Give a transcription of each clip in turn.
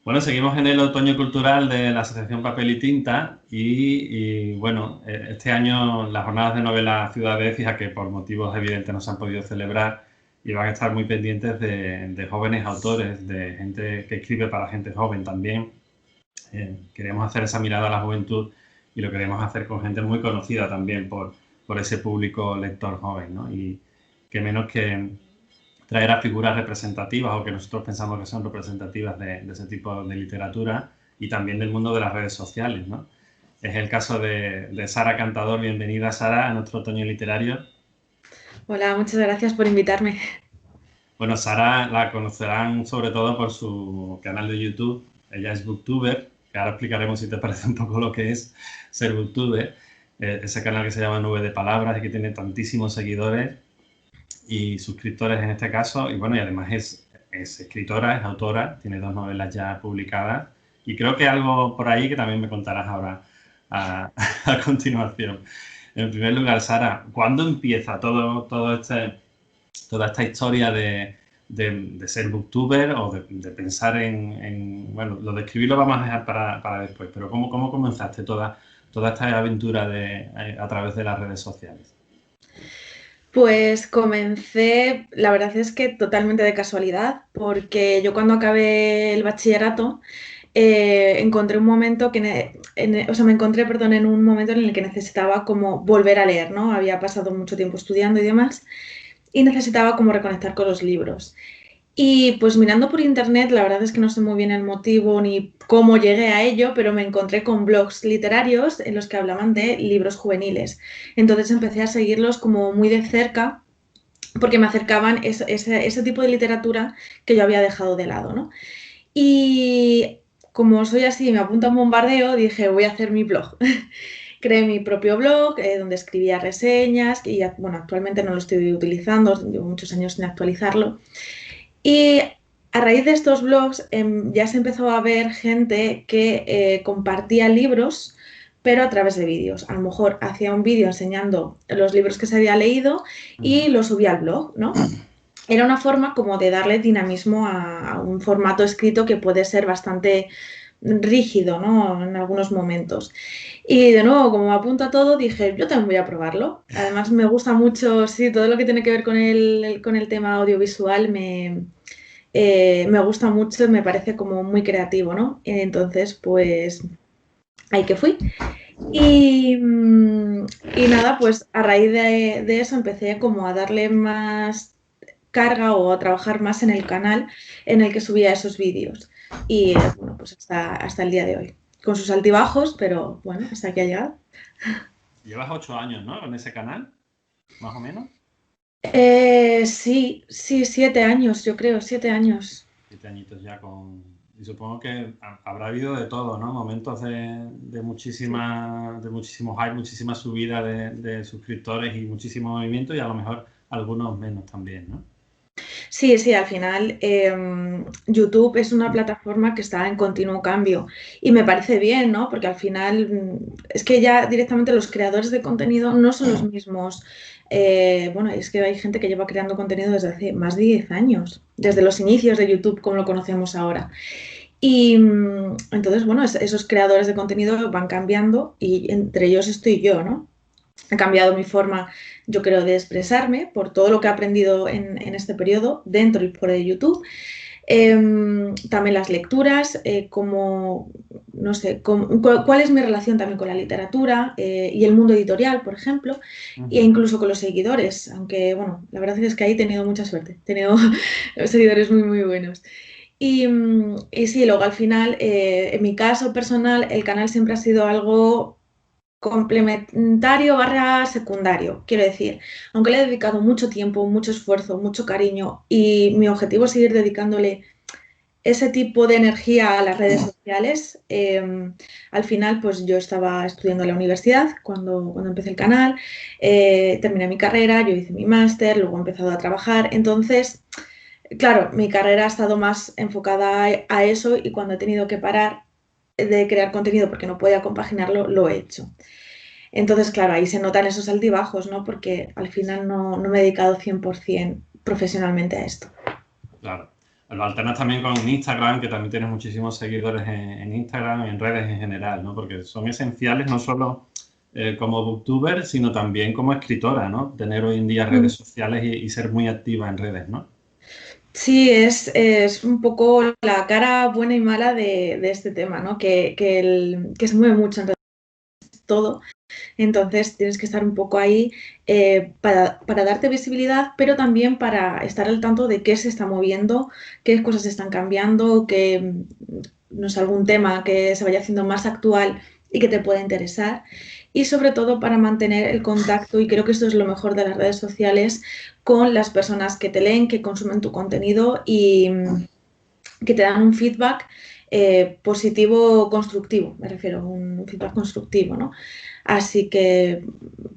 Bueno, seguimos en el otoño cultural de la Asociación Papel y Tinta bueno, este año las jornadas de novela Ciudad de Écija, que por motivos evidentes no se han podido celebrar, y van a estar muy pendientes de jóvenes autores, de gente que escribe para gente joven también. Queremos hacer esa mirada a la juventud y lo queremos hacer con gente muy conocida también por ese público lector joven, ¿no? Y que menos que traer a figuras representativas o que nosotros pensamos que son representativas de ese tipo de literatura y también del mundo de las redes sociales, ¿no? Es el caso de Sara Cantador. Bienvenida, Sara, a nuestro otoño literario. Hola, muchas gracias por invitarme. Bueno, Sara la conocerán sobre todo por su canal de YouTube. Ella es booktuber, que ahora explicaremos si te parece un poco lo que es ser booktuber. Ese canal que se llama Nube de Palabras y que tiene tantísimos seguidores y suscriptores en este caso. Y bueno, y además es escritora, es autora, tiene 2 novelas ya publicadas. Y creo que algo por ahí que también me contarás ahora a, a continuación. En primer lugar, Sara, ¿cuándo empieza toda esta historia de ser booktuber o de pensar bueno, lo de escribir lo vamos a dejar para después, pero ¿cómo comenzaste toda esta aventura a través de las redes sociales? Pues comencé, la verdad es que totalmente de casualidad, porque yo cuando acabé el bachillerato encontré un momento o sea, me encontré, perdón, en un momento en el que necesitaba como volver a leer, ¿no? Había pasado mucho tiempo estudiando y demás, y necesitaba como reconectar con los libros. Y pues mirando por internet, la verdad es que no sé muy bien el motivo ni cómo llegué a ello, pero me encontré con blogs literarios en los que hablaban de libros juveniles. Entonces empecé a seguirlos como muy de cerca porque me acercaban ese tipo de literatura que yo había dejado de lado, ¿no? Y como soy así, me apunta un bombardeo, dije, voy a hacer mi blog. Creé mi propio blog donde escribía reseñas y bueno, actualmente no lo estoy utilizando, llevo muchos años sin actualizarlo. Y a raíz de estos blogs ya se empezó a ver gente que compartía libros, pero a través de vídeos. A lo mejor hacía un vídeo enseñando los libros que se había leído y lo subía al blog, ¿no? Era una forma como de darle dinamismo a un formato escrito que puede ser bastante rígido, ¿no? En algunos momentos. Y de nuevo, como me apunta a todo, dije, yo también voy a probarlo. Además, me gusta mucho, sí, todo lo que tiene que ver con el tema audiovisual me gusta mucho, me parece como muy creativo, ¿no? Entonces, pues ahí que fui. Y nada, pues a raíz de eso empecé como a darle más carga o a trabajar más en el canal en el que subía esos vídeos. Y bueno, pues hasta el día de hoy. Con sus altibajos, pero bueno, hasta aquí ha llegado. Llevas 8 años, ¿no? En ese canal, más o menos. Sí, sí, 7 años, yo creo, 7 años. 7 añitos ya con... Y supongo que habrá habido de todo, ¿no? Momentos Sí. de muchísimo hype, muchísima subida de suscriptores y muchísimo movimiento y a lo mejor algunos menos también, ¿no? Sí, sí, al final YouTube es una plataforma que está en continuo cambio y me parece bien, ¿no? Porque al final es que ya directamente los creadores de contenido no son los mismos. Bueno, es que hay gente que lleva creando contenido desde hace más de 10 años, desde los inicios de YouTube como lo conocemos ahora. Y entonces, bueno, esos creadores de contenido van cambiando y entre ellos estoy yo, ¿no? Ha cambiado mi forma, yo creo, de expresarme por todo lo que he aprendido en este periodo, dentro y fuera de YouTube. También las lecturas, como, no sé, cuál es mi relación también con la literatura y el mundo editorial, por ejemplo, Uh e -huh. incluso con los seguidores, aunque, bueno, la verdad es que ahí he tenido mucha suerte, he tenido seguidores muy, muy buenos. Y sí, luego al final, en mi caso personal, el canal siempre ha sido algo complementario barra secundario, quiero decir, aunque le he dedicado mucho tiempo, mucho esfuerzo, mucho cariño y mi objetivo es seguir dedicándole ese tipo de energía a las redes sociales, al final pues yo estaba estudiando en la universidad cuando empecé el canal, terminé mi carrera, yo hice mi máster, luego he empezado a trabajar, entonces, claro, mi carrera ha estado más enfocada a eso y cuando he tenido que parar de crear contenido porque no podía compaginarlo, lo he hecho. Entonces, claro, ahí se notan esos altibajos, ¿no? Porque al final no me he dedicado 100% profesionalmente a esto. Claro. lo alternas también con Instagram, que también tienes muchísimos seguidores en Instagram y en redes en general, ¿no? Porque son esenciales no solo como booktuber, sino también como escritora, ¿no? Tener hoy en día redes sociales y ser muy activa en redes, ¿no? Sí, es un poco la cara buena y mala de este tema, ¿no? Que se mueve mucho entre todo. Entonces tienes que estar un poco ahí para darte visibilidad, pero también para estar al tanto de qué se está moviendo, qué cosas están cambiando, que no sé, algún tema que se vaya haciendo más actual y que te pueda interesar. Y sobre todo para mantener el contacto, y creo que esto es lo mejor de las redes sociales, con las personas que te leen, que consumen tu contenido y que te dan un feedback positivo o constructivo, me refiero, un feedback constructivo, ¿no? Así que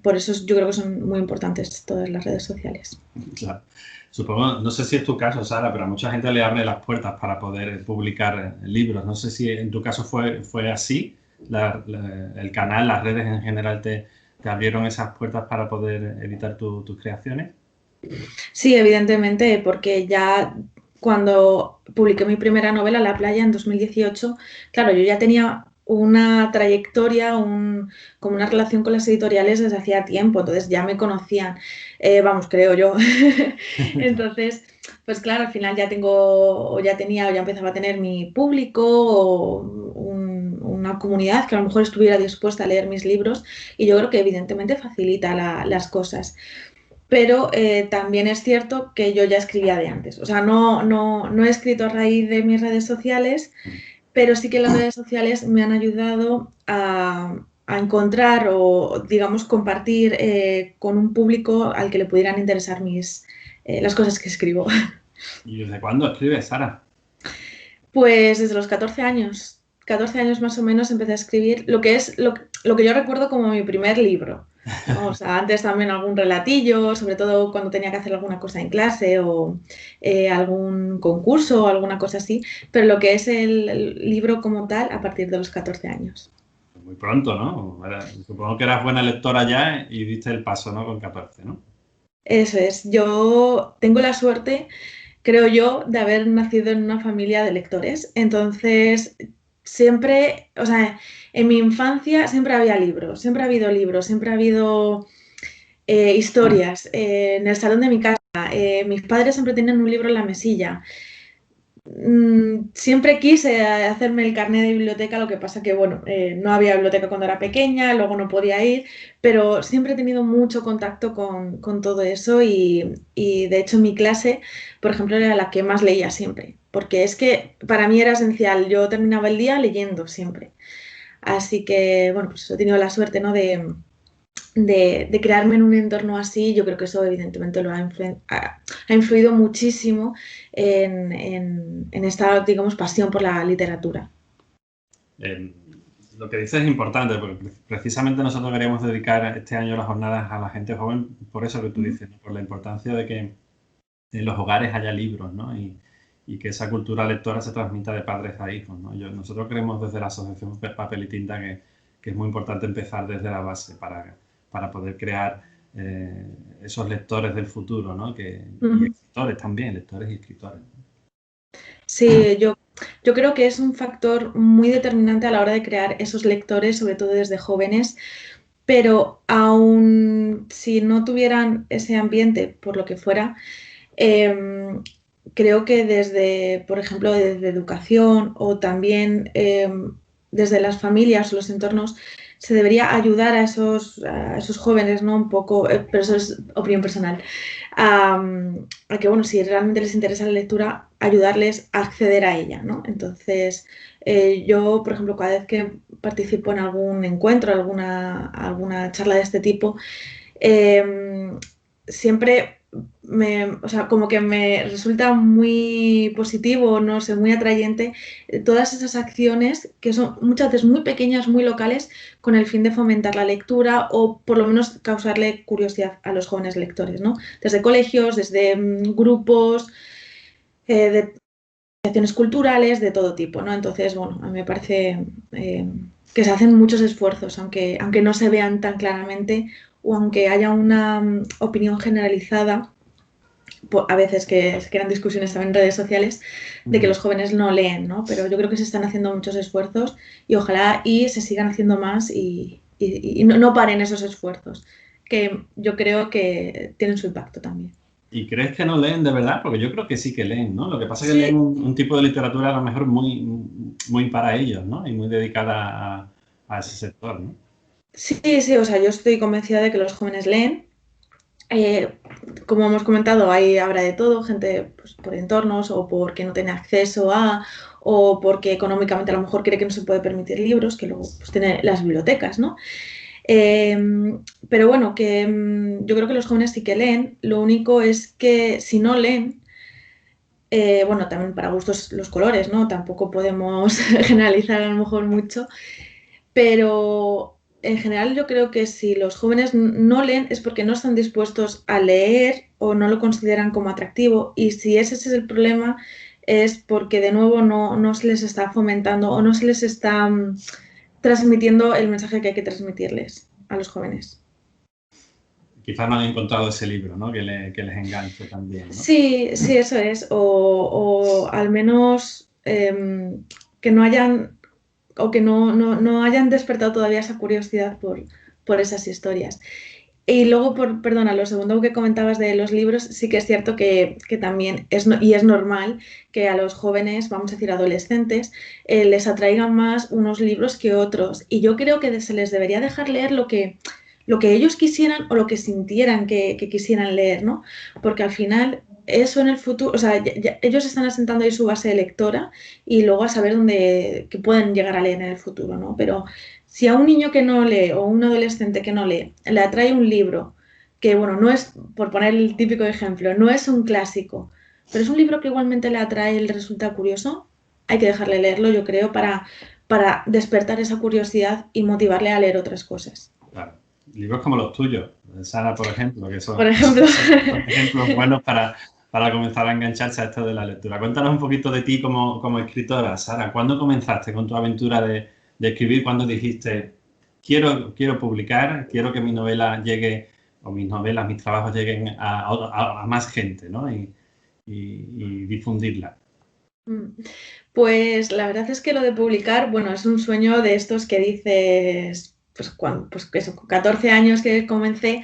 por eso yo creo que son muy importantes todas las redes sociales. Claro. Supongo, no sé si es tu caso, Sara, pero a mucha gente le abre las puertas para poder publicar libros. No sé si en tu caso fue así. El canal, las redes en general te abrieron esas puertas para poder editar tus creaciones. Sí, evidentemente, porque ya cuando publiqué mi primera novela, La playa, en 2018, claro, yo ya tenía una trayectoria, como una relación con las editoriales desde hacía tiempo, entonces ya me conocían, vamos, creo yo. Entonces, pues claro, al final ya ya empezaba a tener mi público o una comunidad que a lo mejor estuviera dispuesta a leer mis libros, y yo creo que evidentemente facilita las cosas. Pero también es cierto que yo ya escribía de antes. O sea, no he escrito a raíz de mis redes sociales, pero sí que las redes sociales me han ayudado a encontrar o, digamos, compartir con un público al que le pudieran interesar las cosas que escribo. ¿Y desde cuándo escribes, Sara? Pues desde los 14 años. 14 años más o menos empecé a escribir lo que yo recuerdo como mi primer libro. O sea, antes también algún relatillo, sobre todo cuando tenía que hacer alguna cosa en clase o algún concurso o alguna cosa así, pero lo que es el libro como tal a partir de los 14 años. Muy pronto, ¿no? Supongo que eras buena lectora ya y diste el paso, ¿no? Con 14, ¿no? Eso es, yo tengo la suerte, creo yo, de haber nacido en una familia de lectores. Entonces, siempre, o sea, en mi infancia siempre había libros, siempre ha habido libros, siempre ha habido historias en el salón de mi casa. Mis padres siempre tenían un libro en la mesilla. Siempre quise hacerme el carnet de biblioteca, lo que pasa que, bueno, no había biblioteca cuando era pequeña, luego no podía ir, pero siempre he tenido mucho contacto con todo eso y, de hecho, mi clase, por ejemplo, era la que más leía siempre, porque es que para mí era esencial, yo terminaba el día leyendo siempre. Así que, bueno, pues he tenido la suerte, ¿no? de crearme en un entorno así. Yo creo que eso evidentemente ha influido muchísimo en esta, digamos, pasión por la literatura. Lo que dices es importante, porque precisamente nosotros queríamos dedicar este año las jornadas a la gente joven, por eso que tú dices, ¿no? Por la importancia de que en los hogares haya libros, ¿no? Y que esa cultura lectora se transmita de padres a hijos, ¿no? Nosotros creemos desde la Asociación Papel y Tinta que es muy importante empezar desde la base para poder crear esos lectores del futuro, ¿no? Y escritores también, lectores y escritores. Sí, yo creo que es un factor muy determinante a la hora de crear esos lectores, sobre todo desde jóvenes, pero aun si no tuvieran ese ambiente, por lo que fuera, creo que desde, por ejemplo, desde educación o también desde las familias o los entornos, se debería ayudar a esos jóvenes, ¿no? Un poco, pero eso es opinión personal, a que, bueno, si realmente les interesa la lectura, ayudarles a acceder a ella, ¿no? Entonces, yo, por ejemplo, cada vez que participo en algún encuentro, alguna charla de este tipo, siempre o sea, como que me resulta muy positivo, no sé, muy atrayente todas esas acciones que son muchas veces muy pequeñas, muy locales, con el fin de fomentar la lectura o por lo menos causarle curiosidad a los jóvenes lectores, ¿no? Desde colegios, desde grupos, de acciones culturales, de todo tipo, ¿no? Entonces, bueno, a mí me parece que se hacen muchos esfuerzos, aunque no se vean tan claramente o aunque haya una opinión generalizada, a veces que se crean discusiones también en redes sociales, de que los jóvenes no leen, ¿no? Pero yo creo que se están haciendo muchos esfuerzos y ojalá y se sigan haciendo más y no paren esos esfuerzos, que yo creo que tienen su impacto también. ¿Y crees que no leen de verdad? Porque yo creo que sí que leen, ¿no? Lo que pasa es que leen Sí, un tipo de literatura a lo mejor muy para ellos, ¿no? Y muy dedicada a ese sector, ¿no? sí, sí, o sea, yo estoy convencida de que los jóvenes leen. Eh, Como hemos comentado, habrá de todo, gente pues, por entornos o porque no tiene acceso a, o porque económicamente a lo mejor cree que no se puede permitir libros, que luego pues, tiene las bibliotecas, ¿no? Eh, pero bueno, que yo creo que los jóvenes sí que leen, lo único es que si no leen, bueno, también para gustos los colores, ¿no? Tampoco podemos generalizar a lo mejor mucho, pero en general yo creo que si los jóvenes no leen es porque no están dispuestos a leer o no lo consideran como atractivo, y si ese es el problema es porque de nuevo no se les está fomentando o no se les está transmitiendo el mensaje que hay que transmitirles a los jóvenes. Quizás no han encontrado ese libro, ¿no? Que les enganche también, ¿no? Sí, sí, eso es. O al menos que no hayan o que no hayan despertado todavía esa curiosidad por esas historias. Y luego, perdona, lo segundo que comentabas de los libros, sí que es cierto que también y es normal que a los jóvenes, vamos a decir adolescentes, les atraigan más unos libros que otros. Y yo creo que se les debería dejar leer lo que ellos quisieran o lo que sintieran que quisieran leer, ¿no? Porque al final eso en el futuro, o sea, ellos están asentando ahí su base lectora y luego a saber dónde que pueden llegar a leer en el futuro, ¿no? Pero si a un niño que no lee o un adolescente que no lee le atrae un libro que, bueno, no es, por poner el típico ejemplo, no es un clásico, pero es un libro que igualmente le atrae y le resulta curioso, hay que dejarle leerlo, yo creo, para despertar esa curiosidad y motivarle a leer otras cosas. Claro. Libros como los tuyos, Sara, por ejemplo, que Por son, ejemplo, son ejemplos buenos para comenzar a engancharse a esto de la lectura. Cuéntanos un poquito de ti como escritora, Sara. ¿Cuándo comenzaste con tu aventura de escribir? ¿Cuándo dijiste, quiero publicar, quiero que mi novela llegue, o mis novelas, mis trabajos lleguen a más gente, ¿no? Y difundirla? pues la verdad es que lo de publicar, bueno, es un sueño de estos que dices, pues, pues eso, con 14 años que comencé,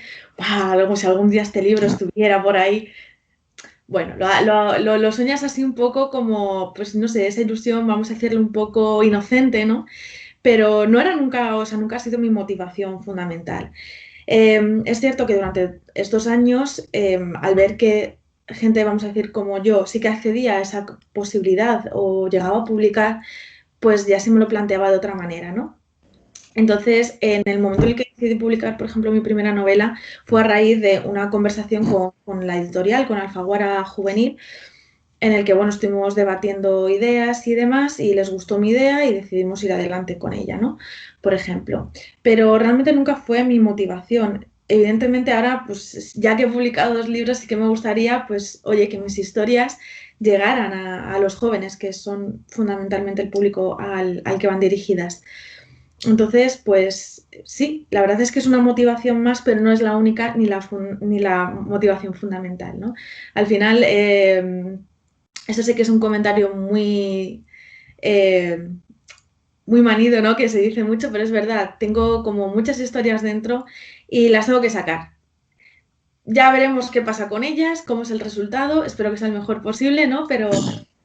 luego si algún día este libro estuviera por ahí, bueno, lo sueñas así un poco como, pues no sé, esa ilusión, vamos a decirle un poco inocente, ¿no? Pero no era nunca, o sea, nunca ha sido mi motivación fundamental. Es cierto que durante estos años, al ver que gente, vamos a decir, como yo, sí que accedía a esa posibilidad o llegaba a publicar, pues ya se me lo planteaba de otra manera, ¿no? Entonces, en el momento en el que decidí publicar, por ejemplo, mi primera novela, fue a raíz de una conversación con la editorial, con Alfaguara Juvenil, en el que, bueno, estuvimos debatiendo ideas y demás, y les gustó mi idea y decidimos ir adelante con ella, ¿no? Por ejemplo. Pero realmente nunca fue mi motivación. Evidentemente ahora, pues ya que he publicado 2 libros, sí que me gustaría, pues, oye, que mis historias llegaran a los jóvenes, que son fundamentalmente el público al que van dirigidas. Entonces, pues sí, la verdad es que es una motivación más, pero no es la única ni la motivación fundamental, ¿no? Al final, eso sí que es un comentario eh, muy manido, ¿no? Que se dice mucho, pero es verdad, tengo como muchas historias dentro y las tengo que sacar. Ya veremos qué pasa con ellas, cómo es el resultado, espero que sea el mejor posible, ¿no? Pero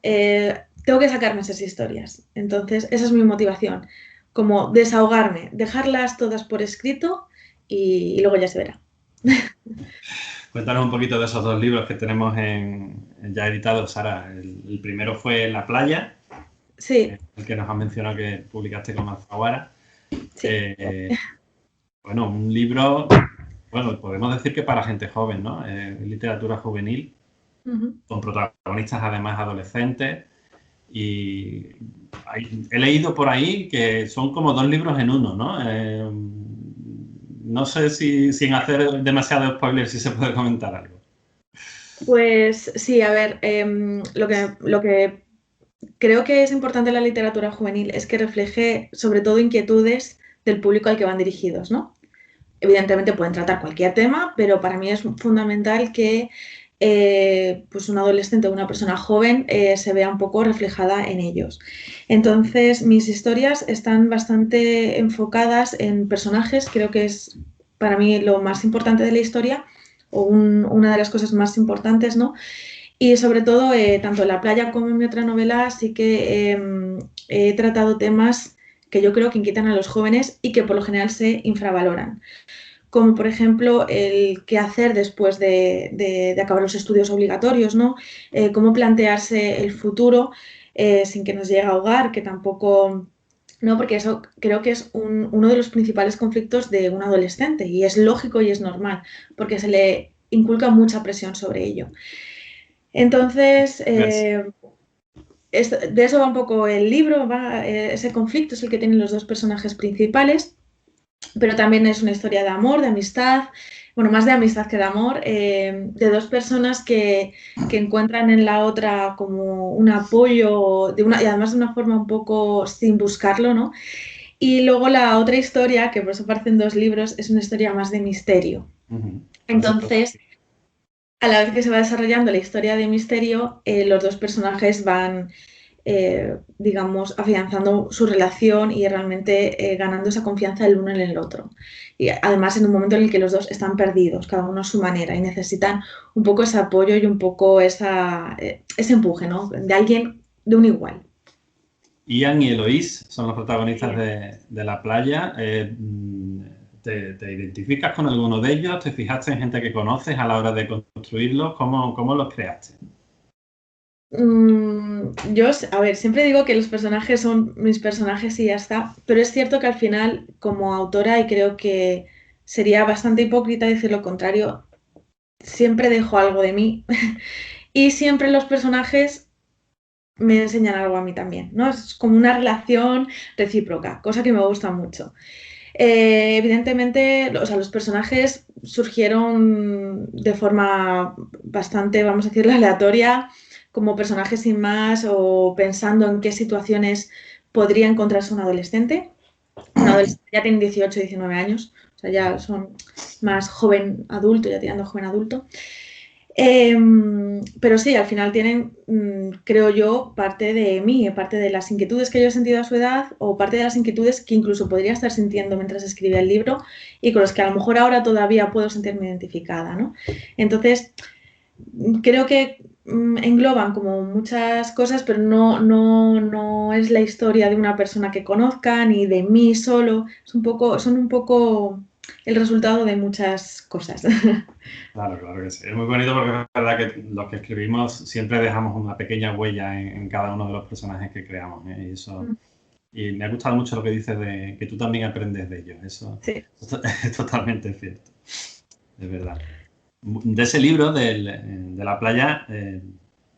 tengo que sacarme esas historias. Entonces, esa es mi motivación, como desahogarme, dejarlas todas por escrito y luego ya se verá. Cuéntanos un poquito de esos 2 libros que tenemos ya editados, Sara. El primero fue En la playa, Sí, el que nos has mencionado que publicaste con Alfaguara. sí. Bueno, un libro, bueno, podemos decir que para gente joven, ¿no? Literatura juvenil, Ujú. con protagonistas además adolescentes. Y he leído por ahí que son como 2 libros en uno, ¿no? No sé si sin hacer demasiado spoiler, si se puede comentar algo. Pues sí, a ver, lo que creo que es importante en la literatura juvenil es que refleje sobre todo inquietudes del público al que van dirigidos, ¿no? Evidentemente pueden tratar cualquier tema, pero para mí es fundamental que pues un adolescente o una persona joven se vea un poco reflejada en ellos. Entonces, mis historias están bastante enfocadas en personajes, creo que es para mí lo más importante de la historia, o una de las cosas más importantes, ¿no? Y sobre todo, tanto en La playa como en mi otra novela, sí que he tratado temas que yo creo que inquietan a los jóvenes y que por lo general se infravaloran, como por ejemplo el qué hacer después de acabar los estudios obligatorios, ¿no? Cómo plantearse el futuro sin que nos llegue a ahogar, que tampoco... No, porque eso creo que es uno de los principales conflictos de un adolescente y es lógico y es normal, porque se le inculca mucha presión sobre ello. Entonces, de eso va un poco el libro, ese conflicto es el que tienen los dos personajes principales, pero también es una historia de amor, de amistad, bueno, más de amistad que de amor, de dos personas que encuentran en la otra como un apoyo, y además de una forma un poco sin buscarlo, ¿no? Y luego la otra historia, que por eso aparecen dos libros, es una historia más de misterio. Entonces, a la vez que se va desarrollando la historia de misterio, los dos personajes van, digamos, afianzando su relación y realmente ganando esa confianza el uno en el otro. Y además en un momento en el que los dos están perdidos, cada uno a su manera, y necesitan un poco ese apoyo y un poco ese empuje, ¿no? De alguien, de un igual. Ian y Eloís son los protagonistas de La playa. ¿Te identificas con alguno de ellos? ¿Te fijaste en gente que conoces a la hora de construirlos? ¿Cómo los creaste? Yo, a ver, siempre digo que los personajes son mis personajes y ya está, pero es cierto que al final, como autora, y creo que sería bastante hipócrita decir lo contrario, siempre dejo algo de mí y siempre los personajes me enseñan algo a mí también, ¿no? Es como una relación recíproca, cosa que me gusta mucho. Evidentemente, o sea, los personajes surgieron de forma bastante, vamos a decirlo, aleatoria, como personajes sin más o pensando en qué situaciones podría encontrarse un adolescente. Un adolescente ya tiene 18, 19 años, o sea, ya son más joven adulto, ya tirando joven adulto. Pero sí, al final tienen, creo yo, parte de mí, parte de las inquietudes que yo he sentido a su edad o parte de las inquietudes que incluso podría estar sintiendo mientras escribía el libro y con los que a lo mejor ahora todavía puedo sentirme identificada, ¿no? Entonces, creo que engloban como muchas cosas, pero no es la historia de una persona que conozca ni de mí solo, son un poco el resultado de muchas cosas. Claro que sí. Es muy bonito porque es verdad que los que escribimos siempre dejamos una pequeña huella en cada uno de los personajes que creamos, ¿eh? Y me ha gustado mucho lo que dices de que tú también aprendes de ellos. Eso Sí. es totalmente cierto. Es verdad. De ese libro de La playa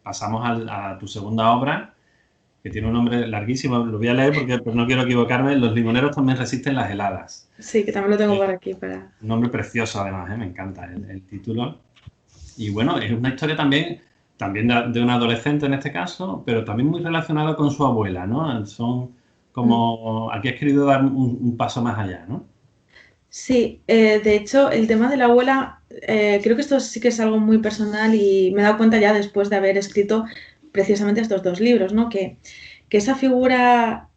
pasamos a tu segunda obra, que tiene un nombre larguísimo. Lo voy a leer porque pues, no quiero equivocarme. Los limoneros también resisten las heladas. Sí, que también lo tengo por aquí para... Un nombre precioso además, me encanta el título. Y bueno, es una historia también de un adolescente en este caso, pero también muy relacionada con su abuela, ¿no? Son como, aquí has querido dar un paso más allá, ¿no? Sí, de hecho, el tema de la abuela, creo que esto sí que es algo muy personal y me he dado cuenta ya después de haber escrito precisamente estos dos libros, ¿no? Que esa figura,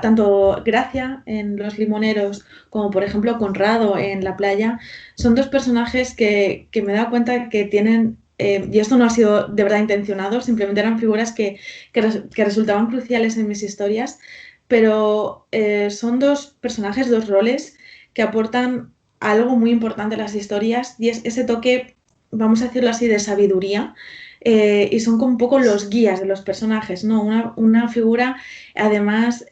tanto Gracia en Los Limoneros como por ejemplo Conrado en La playa, son dos personajes que me he dado cuenta que tienen, y esto no ha sido de verdad intencionado, simplemente eran figuras que resultaban cruciales en mis historias, pero son dos personajes, dos roles que aportan algo muy importante a las historias y es ese toque, vamos a decirlo así, de sabiduría. Y son como un poco los guías de los personajes, ¿no? Una figura, además,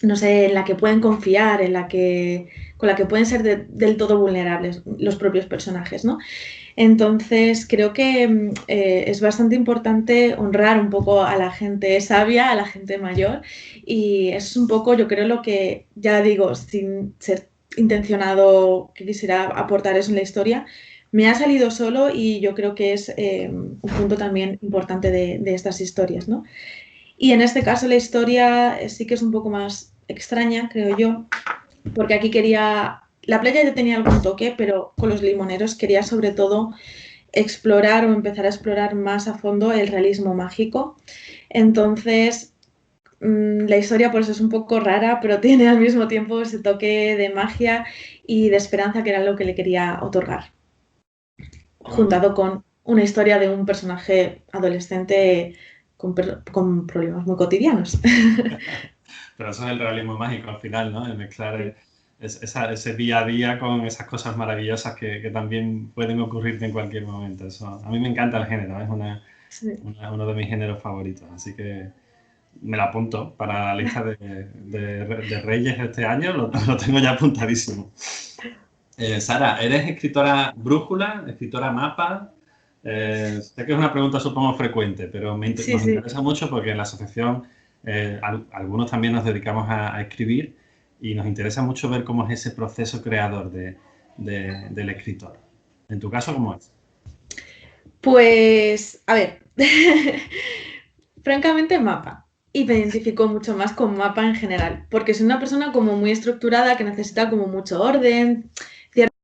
no sé, en la que pueden confiar, con la que pueden ser del todo vulnerables los propios personajes, ¿no? Entonces, creo que es bastante importante honrar un poco a la gente sabia, a la gente mayor, y eso es un poco, yo creo, lo que, ya digo, sin ser intencionado que quisiera aportar eso en la historia, me ha salido solo y yo creo que es un punto también importante de estas historias, ¿no? Y en este caso la historia sí que es un poco más extraña, creo yo, porque aquí quería la playa ya tenía algún toque, pero con los limoneros quería sobre todo explorar o empezar a explorar más a fondo el realismo mágico. Entonces, la historia por eso es un poco rara, pero tiene al mismo tiempo ese toque de magia y de esperanza que era lo que le quería otorgar, Bueno, juntado con una historia de un personaje adolescente con problemas muy cotidianos. pero eso es el realismo mágico al final, ¿no? El mezclar ese día a día con esas cosas maravillosas que también pueden ocurrirte en cualquier momento. Eso, a mí me encanta el género, es Sí. uno de mis géneros favoritos, así que me lo apunto para la lista de Reyes de este año, lo tengo ya apuntadísimo. Sara, ¿eres escritora brújula, escritora mapa? Sé que es una pregunta supongo frecuente, pero Sí, nos sí. interesa mucho porque en la asociación algunos también nos dedicamos a escribir y nos interesa mucho ver cómo es ese proceso creador del escritor. En tu caso, ¿cómo es? Pues, a ver, francamente mapa. Y me identifico mucho más con mapa en general, porque soy una persona como muy estructurada que necesita como mucho orden, cierta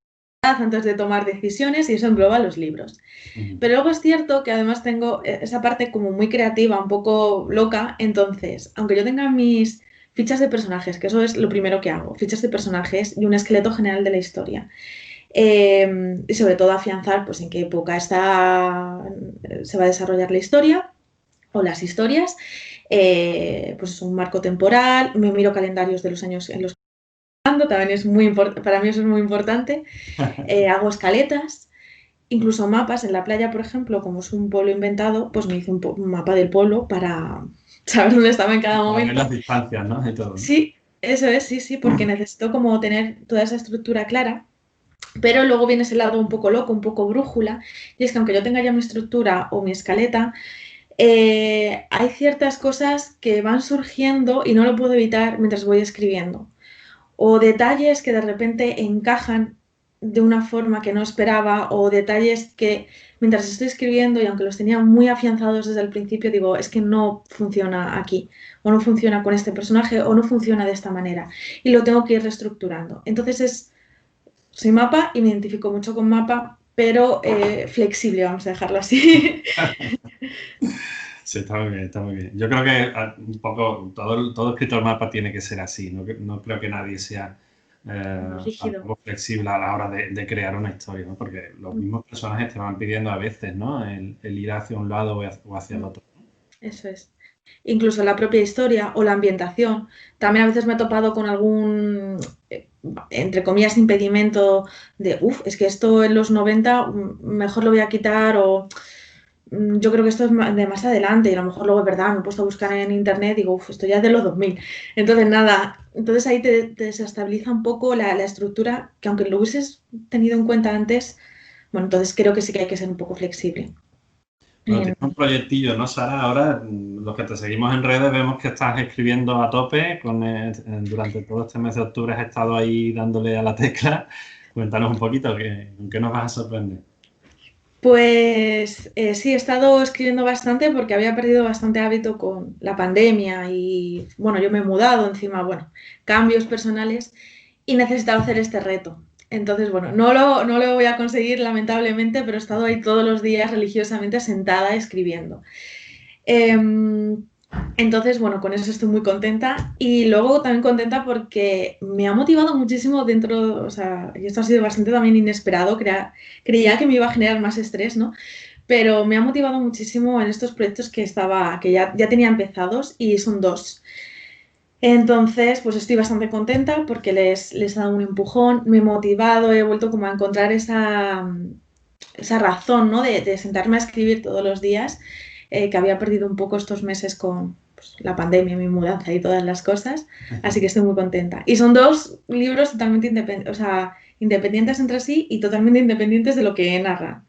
edad antes de tomar decisiones y eso engloba los libros. Ujú. Pero luego es cierto que además tengo esa parte como muy creativa, un poco loca, entonces, aunque yo tenga mis fichas de personajes, que eso es lo primero que hago, fichas de personajes y un esqueleto general de la historia. Y sobre todo afianzar pues, en qué época se va a desarrollar la historia o las historias. Pues es un marco temporal, me miro calendarios de los años en los que estoy hablando, también es muy para mí eso es muy importante. Hago escaletas, incluso mapas en la playa, por ejemplo, como es un pueblo inventado, pues me hice un mapa del pueblo para saber dónde estaba en cada Para ver las momento. distancias, ¿no? Y todo, ¿no? Sí, eso es, sí, sí, porque necesito como tener toda esa estructura clara. Pero luego viene ese lado un poco loco, un poco brújula, y es que aunque yo tenga ya mi estructura o mi escaleta, hay ciertas cosas que van surgiendo y no lo puedo evitar mientras voy escribiendo. O detalles que de repente encajan de una forma que no esperaba, o detalles que mientras estoy escribiendo y aunque los tenía muy afianzados desde el principio, digo, es que no funciona aquí, o no funciona con este personaje, o no funciona de esta manera, y lo tengo que ir reestructurando. Entonces soy mapa y me identifico mucho con mapa, pero flexible, vamos a dejarlo así. Sí, está muy bien, está muy bien. Yo creo que un poco todo escritor mapa tiene que ser así. No, no creo que nadie sea Muy rígido. tampoco flexible a la hora de crear una historia, ¿no? Porque los mismos personajes te van pidiendo a veces, ¿no? El ir hacia un lado o hacia el otro. Eso es. Incluso la propia historia o la ambientación. También a veces me he topado con algún, entre comillas, impedimento de, uff, es que esto en los 90 mejor lo voy a quitar o yo creo que esto es de más adelante y a lo mejor luego es verdad, me he puesto a buscar en internet y digo, uff, esto ya es de los 2000. Entonces nada, entonces ahí te desestabiliza un poco la estructura que aunque lo hubieses tenido en cuenta antes, bueno, entonces creo que sí que hay que ser un poco flexible. Bueno, En- tienes un proyectillo, ¿no, Sara? Ahora, los que te seguimos en redes vemos que estás escribiendo a tope. Durante todo este mes de octubre has estado ahí dándole a la tecla. Cuéntanos un poquito, ¿con qué nos vas a sorprender? Pues sí, he estado escribiendo bastante porque había perdido bastante hábito con la pandemia y bueno, yo me he mudado encima, bueno, cambios personales y necesitaba hacer este reto. Entonces, bueno, no lo voy a conseguir lamentablemente, pero he estado ahí todos los días religiosamente sentada escribiendo. Em, entonces, bueno, con eso estoy muy contenta y luego también contenta porque me ha motivado muchísimo dentro, o sea, y esto ha sido bastante también inesperado, creía que me iba a generar más estrés, ¿no? Pero me ha motivado muchísimo en estos proyectos que ya tenía empezados y son dos. Entonces, pues estoy bastante contenta porque les he dado un empujón, me he motivado, he vuelto como a encontrar esa razón, ¿no? De sentarme a escribir todos los días, que había perdido un poco estos meses con pues, la pandemia, mi mudanza y todas las cosas. Así que estoy muy contenta. Y son dos libros totalmente independientes, o sea, independientes entre sí y totalmente independientes de lo que narra.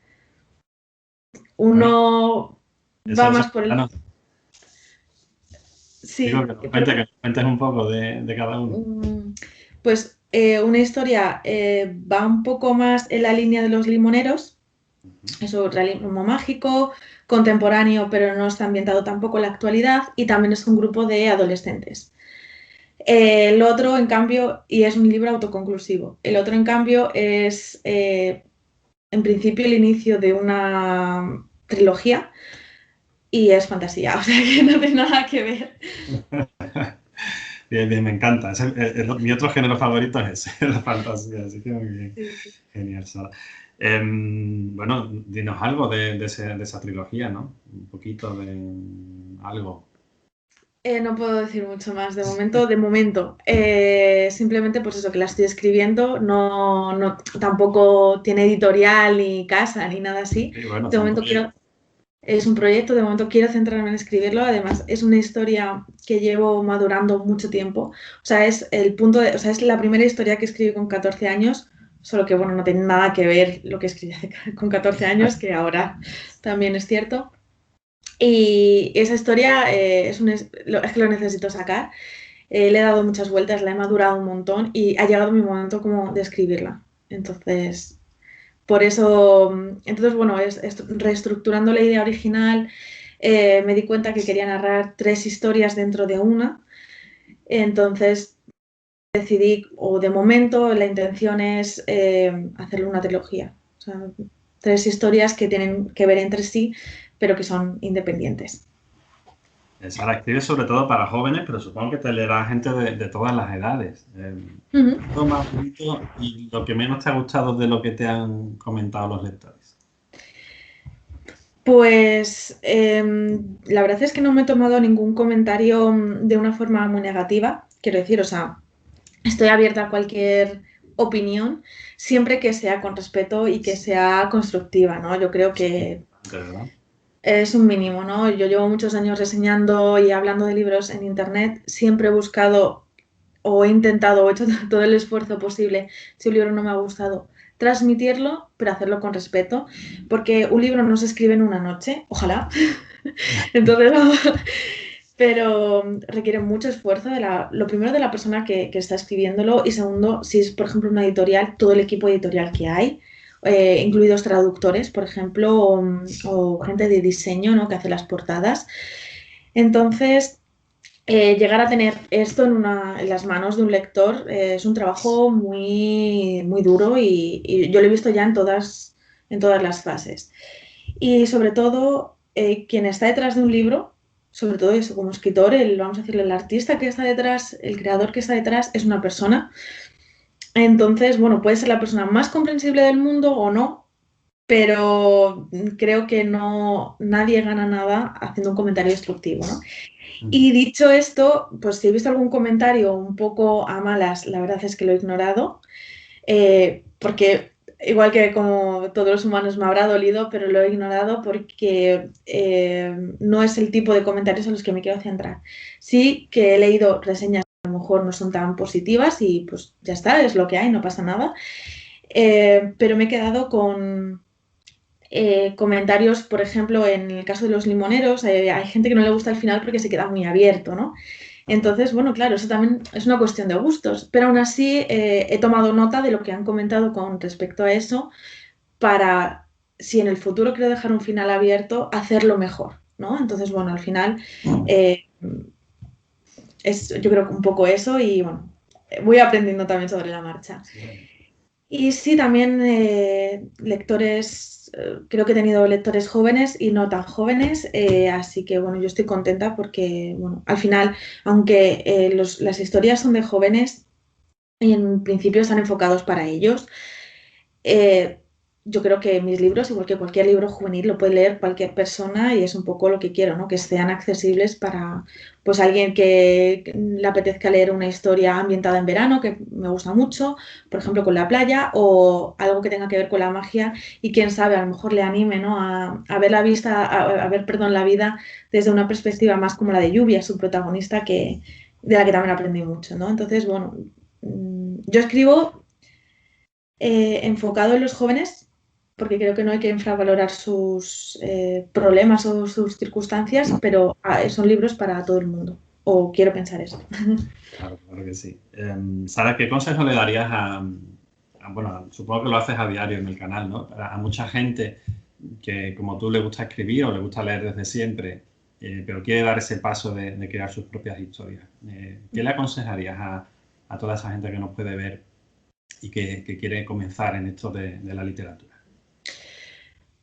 Bueno, Uno va eso, más por el... cuéntanos. Digo Sí, que nos cuentes un poco de cada uno. mm, pues una historia va un poco más en la línea de los limoneros. Eso, realismo mágico, contemporáneo, pero no está ambientado tampoco en la actualidad, y también es un grupo de adolescentes. El otro, en cambio, y es un libro autoconclusivo, el otro, en cambio, es en principio el inicio de una trilogía y es fantasía, o sea que no tiene nada que ver. Bien, bien, me encanta. Mi otro género favorito es ese, la fantasía, así que muy bien. Sí, sí. Genial, Sara. Bueno, dinos algo de esa trilogía, ¿no? Un poquito de algo. No puedo decir mucho más de momento. De momento, simplemente pues eso, que la estoy escribiendo, tampoco tiene editorial ni casa ni nada así. Sí, bueno, De son momento proyectos. es un proyecto, de momento quiero centrarme en escribirlo. Además, es una historia que llevo madurando mucho tiempo. O sea, o sea, es la primera historia que escribí con 14 años, solo que bueno, no tiene nada que ver lo que escribí con 14 años, que ahora también es cierto. Y esa historia es que lo necesito sacar. Le he dado muchas vueltas, la he madurado un montón y ha llegado mi momento como de escribirla. Entonces, por eso, entonces bueno, reestructurando la idea original, me di cuenta que quería narrar 3 historias dentro de una. Entonces decidí, o de momento, la intención es hacerle una trilogía. O sea, 3 historias que tienen que ver entre sí, pero que son independientes. Sara, escribes sobre todo para jóvenes, pero supongo que te leerá gente de todas las edades. Ujú. ¿Qué es lo más bonito y lo que menos te ha gustado de lo que te han comentado los lectores? Pues la verdad es que no me he tomado ningún comentario de una forma muy negativa, quiero decir, o sea, estoy abierta a cualquier opinión, siempre que sea con respeto y que sea constructiva, ¿no? Yo creo Eso es que importante, ¿verdad? es un mínimo, ¿no? Yo llevo muchos años reseñando y hablando de libros en internet, siempre he buscado o he intentado o he hecho todo el esfuerzo posible, si un libro no me ha gustado, transmitirlo, pero hacerlo con respeto, porque un libro no se escribe en una noche, ojalá. Entonces, pero requiere mucho esfuerzo lo primero de la persona que está escribiéndolo y segundo, si es por ejemplo una editorial, todo el equipo editorial que hay, incluidos traductores, por ejemplo, o gente de diseño, ¿no? Que hace las portadas. Entonces, llegar a tener esto en las manos de un lector es un trabajo muy, muy duro y yo lo he visto ya en todas las fases. Y sobre todo, quien está detrás de un libro, sobre todo eso, como escritor, vamos a decirle, el artista que está detrás, el creador que está detrás, es una persona. Entonces, bueno, puede ser la persona más comprensible del mundo o no, pero creo que no, nadie gana nada haciendo un comentario destructivo, ¿no? Y dicho esto, pues si he visto algún comentario un poco a malas, la verdad es que lo he ignorado, porque igual que como todos los humanos me habrá dolido, pero lo he ignorado porque no es el tipo de comentarios en los que me quiero centrar. Sí que he leído reseñas que a lo mejor no son tan positivas y pues ya está, es lo que hay, no pasa nada. Pero me he quedado con comentarios, por ejemplo, en el caso de los limoneros, hay gente que no le gusta el final porque se queda muy abierto, ¿no? Entonces, bueno, claro, eso también es una cuestión de gustos, pero aún así he tomado nota de lo que han comentado con respecto a eso para, si en el futuro quiero dejar un final abierto, hacerlo mejor, ¿no? Entonces, bueno, al final eh, es yo creo que un poco eso y, bueno, voy aprendiendo también sobre la marcha. Sí. Y sí, también lectores, creo que he tenido lectores jóvenes y no tan jóvenes, así que bueno, yo estoy contenta porque, bueno, al final, aunque las historias son de jóvenes, en principio están enfocados para ellos. Eh, yo creo que mis libros, igual que cualquier libro juvenil, lo puede leer cualquier persona y es un poco lo que quiero, ¿no? Que sean accesibles para pues alguien que le apetezca leer una historia ambientada en verano, que me gusta mucho, por ejemplo, con la playa, o algo que tenga que ver con la magia y quién sabe, a lo mejor le anime, ¿no? A ver perdón, la vida desde una perspectiva más como la de Lluvia, su protagonista, de la que también aprendí mucho, ¿no? Entonces, bueno, yo escribo enfocado en los jóvenes, porque creo que no hay que infravalorar sus problemas o sus circunstancias, pero son libros para todo el mundo, o quiero pensar eso. Claro, claro que sí. Sara, ¿qué consejo le darías bueno, supongo que lo haces a diario en el canal, ¿no? A mucha gente que, como tú, le gusta escribir o le gusta leer desde siempre, pero quiere dar ese paso de crear sus propias historias. ¿Qué le aconsejarías a toda esa gente que nos puede ver y que quiere comenzar en esto de la literatura?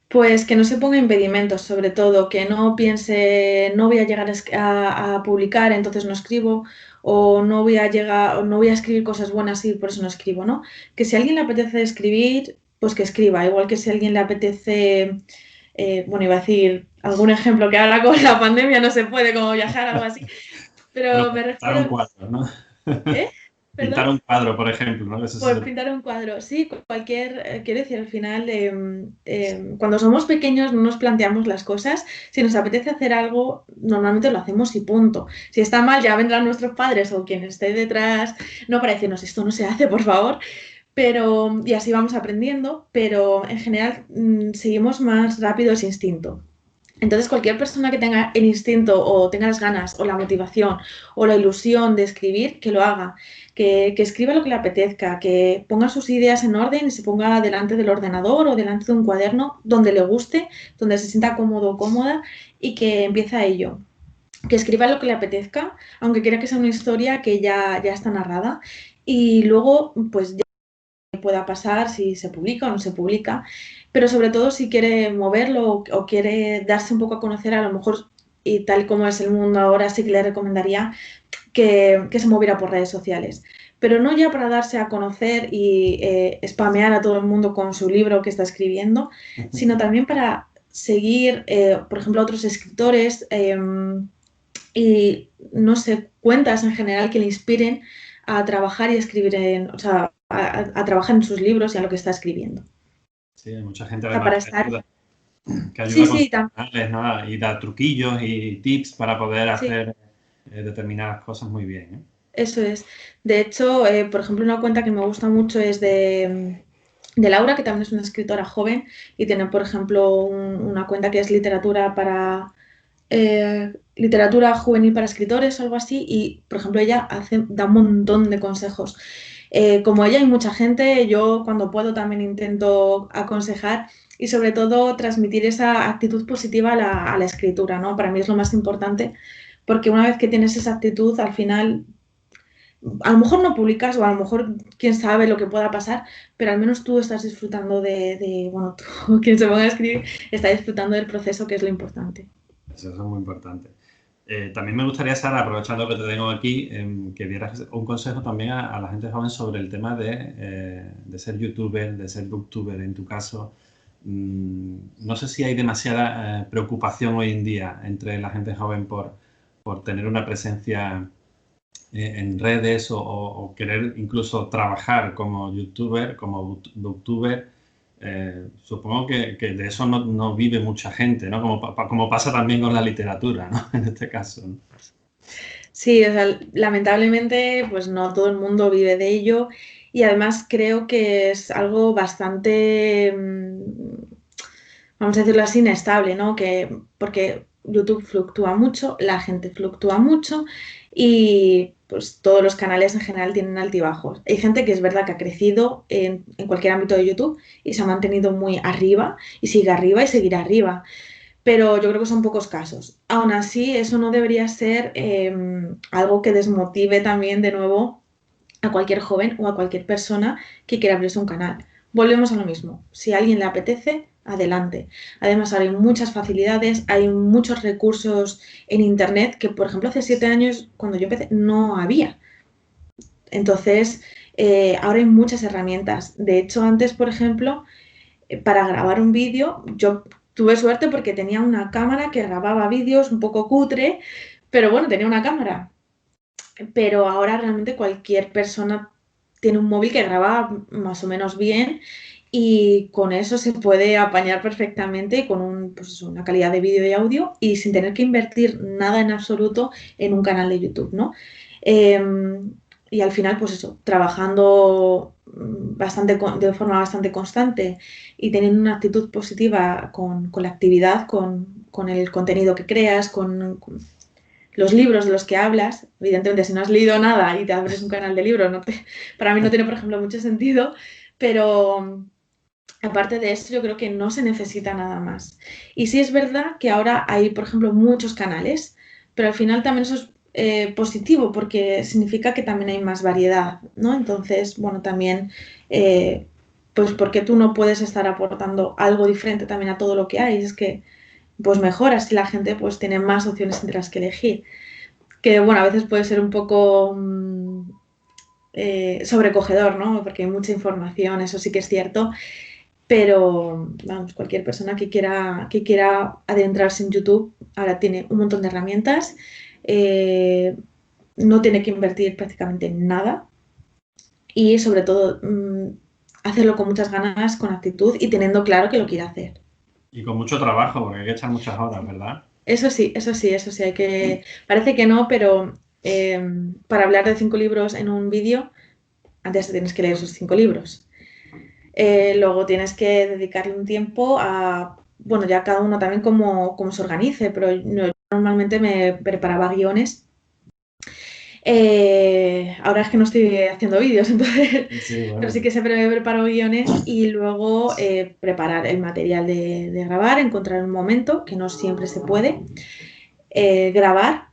Pues que no se ponga impedimentos, sobre todo, que no piense, no voy a llegar a publicar, entonces no escribo, o no voy a llegar, o no voy a escribir cosas buenas y por eso no escribo, ¿no? Que si a alguien le apetece escribir, pues que escriba, igual que si a alguien le apetece, bueno, iba a decir algún ejemplo que ahora con la pandemia no se puede, como viajar, algo así, Bueno, pero pues me pintar un refiero, cuadro, ¿no? ¿eh? ¿Perdón? Pintar un cuadro, por ejemplo, ¿no? Eso sí Pues se puede. pintar un cuadro, sí, cualquier, quiero decir, al final, cuando somos pequeños no nos planteamos las cosas, si nos apetece hacer algo, normalmente lo hacemos y punto. Si está mal, ya vendrán nuestros padres o quien esté detrás, no para decirnos esto no se hace, por favor, pero, y así vamos aprendiendo, pero en general seguimos más rápido ese instinto. Entonces, cualquier persona que tenga el instinto o tenga las ganas o la motivación o la ilusión de escribir, que lo haga, que escriba lo que le apetezca, que ponga sus ideas en orden y se ponga delante del ordenador o delante de un cuaderno donde le guste, donde se sienta cómodo o cómoda y que empiece a ello. Que escriba lo que le apetezca, aunque quiera que sea una historia que ya está narrada. Y luego, pues pueda pasar si se publica o no se publica, pero sobre todo si quiere moverlo o quiere darse un poco a conocer, a lo mejor, y tal como es el mundo ahora, sí que le recomendaría que se moviera por redes sociales. Pero no ya para darse a conocer y spamear a todo el mundo con su libro que está escribiendo, sino también para seguir, por ejemplo, a otros escritores y, no sé, cuentas en general que le inspiren a trabajar y a escribir o sea, a trabajar en sus libros y a lo que está escribiendo. Sí, hay mucha gente O sea, además para estar... que Sí, ayuda con sí, sus canales, ¿no? Y da truquillos y tips para poder sí, hacer determinadas cosas muy bien, ¿eh? eso es. De hecho, por ejemplo, una cuenta que me gusta mucho es de Laura, que también es una escritora joven y tiene, por ejemplo, una cuenta que es literatura para literatura juvenil para escritores o algo así, y por ejemplo ella da un montón de consejos. Como ella hay mucha gente, yo cuando puedo también intento aconsejar y sobre todo transmitir esa actitud positiva a la escritura, ¿no? Para mí es lo más importante, porque una vez que tienes esa actitud, al final, a lo mejor no publicas o a lo mejor quién sabe lo que pueda pasar, pero al menos tú estás disfrutando bueno, tú, quien se ponga a escribir, está disfrutando del proceso, que es lo importante. Eso es muy importante. También me gustaría, Sara, aprovechando que te tengo aquí, que dieras un consejo también a la gente joven sobre el tema de ser youtuber, de ser booktuber en tu caso. No sé si hay demasiada preocupación hoy en día entre la gente joven por tener una presencia en redes o querer incluso trabajar como youtuber, como booktuber. Supongo que de eso no vive mucha gente, ¿no? Como pasa también con la literatura, ¿no? En este caso, ¿no? Sí, o sea, lamentablemente, pues no todo el mundo vive de ello y además creo que es algo bastante, vamos a decirlo así, inestable, ¿no? Porque YouTube fluctúa mucho, la gente fluctúa mucho y pues todos los canales en general tienen altibajos. Hay gente que es verdad que ha crecido en cualquier ámbito de YouTube y se ha mantenido muy arriba y sigue arriba y seguirá arriba, pero yo creo que son pocos casos. Aún así, eso no debería ser algo que desmotive también de nuevo a cualquier joven o a cualquier persona que quiera abrirse un canal. Volvemos a lo mismo. Si a alguien le apetece, adelante. Además, ahora hay muchas facilidades, hay muchos recursos en Internet que, por ejemplo, hace 7 años, cuando yo empecé, no había. Entonces, ahora hay muchas herramientas. De hecho, antes, por ejemplo, para grabar un vídeo, yo tuve suerte porque tenía una cámara que grababa vídeos un poco cutre, pero bueno, tenía una cámara. Pero ahora realmente cualquier persona tiene un móvil que graba más o menos bien y con eso se puede apañar perfectamente con pues una calidad de vídeo y audio y sin tener que invertir nada en absoluto en un canal de YouTube, ¿no? Y al final, pues eso, trabajando de forma bastante constante y teniendo una actitud positiva con la actividad, con el contenido que creas, con los libros de los que hablas. Evidentemente, si no has leído nada y te abres un canal de libros, para mí no tiene, por ejemplo, mucho sentido, pero, aparte de eso, yo creo que no se necesita nada más. Y sí es verdad que ahora hay, por ejemplo, muchos canales, pero al final también eso es positivo porque significa que también hay más variedad, ¿no? Entonces, bueno, también, eh, pues porque tú no puedes estar aportando algo diferente también a todo lo que hay, es que pues mejor, así la gente pues tiene más opciones entre las que elegir. Que bueno, a veces puede ser un poco sobrecogedor, ¿no? Porque hay mucha información, eso sí que es cierto, pero vamos, cualquier persona que quiera adentrarse en YouTube ahora tiene un montón de herramientas, eh, no tiene que invertir prácticamente nada y sobre todo hacerlo con muchas ganas, con actitud y teniendo claro que lo quiere hacer. Y con mucho trabajo, porque hay que echar muchas horas, ¿verdad? Eso sí, eso sí, eso sí, hay que... Parece que no, pero para hablar de 5 libros en un vídeo, antes te tienes que leer esos 5 libros. Luego tienes que dedicarle un tiempo a, bueno, ya cada uno también como se organice, pero yo normalmente me preparaba guiones. Ahora es que no estoy haciendo vídeos, entonces, Sí, pero bueno. sí que siempre me preparo guiones y luego preparar el material de grabar, encontrar un momento, que no siempre se puede, grabar,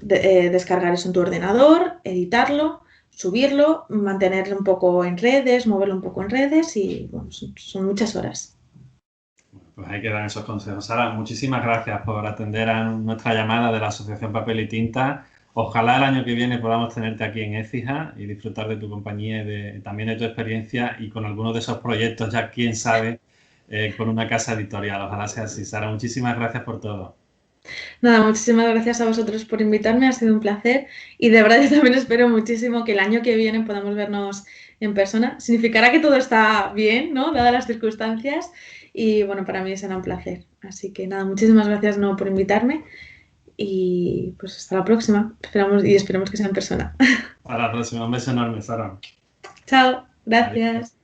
descargar eso en tu ordenador, editarlo, subirlo, mantenerlo un poco en redes, moverlo un poco en redes y bueno, son muchas horas. Pues ahí quedan esos consejos. Sara, muchísimas gracias por atender a nuestra llamada de la Asociación Papel y Tinta. Ojalá el año que viene podamos tenerte aquí en Écija y disfrutar de tu compañía y también de tu experiencia y con algunos de esos proyectos, ya quién sabe, con una casa editorial. Ojalá sea así. Sara, muchísimas gracias por todo. Nada, muchísimas gracias a vosotros por invitarme, ha sido un placer y de verdad yo también espero muchísimo que el año que viene podamos vernos en persona. Significará que todo está bien, ¿no? Dadas las circunstancias y bueno, para mí será un placer. Así que nada, muchísimas gracias no por invitarme y pues hasta la próxima. Esperamos y esperemos que sea en persona. Hasta la próxima. Un beso enorme, Sara. Chao, Adiós. gracias.